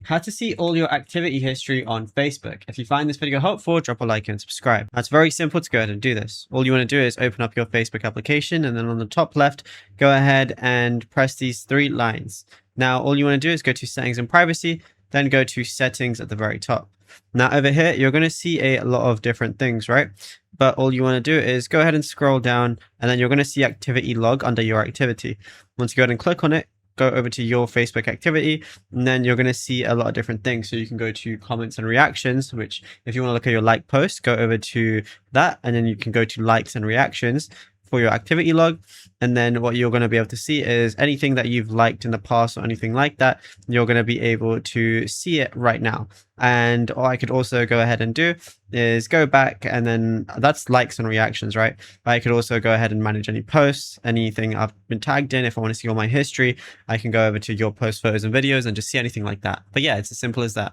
How to see all your activity history on Facebook. If you find this video helpful, drop a like and subscribe. That's very simple to go ahead and do this. All you want to do is open up your Facebook application, and then on the top left, go ahead and press these three lines. Now, all you want to do is go to settings and privacy, then go to settings at the very top. Now over here, you're going to see a lot of different things, right? But all you want to do is go ahead and scroll down, and then you're going to see activity log under your activity. Once you go ahead and click on it, go over to your Facebook activity, and then you're going to see a lot of different things. So you can go to comments and reactions, which if you want to look at your like post, go over to that, and then you can go to likes and reactions for your activity log. And then what you're going to be able to see is anything that you've liked in the past or anything like that, you're going to be able to see it right now. And what I could also go ahead and do is go back, and then that's likes and reactions, right? I could also go ahead and manage any posts, anything I've been tagged in. If I want to see all my history, I can go over to your post photos and videos and just see anything like that. But yeah, it's as simple as that.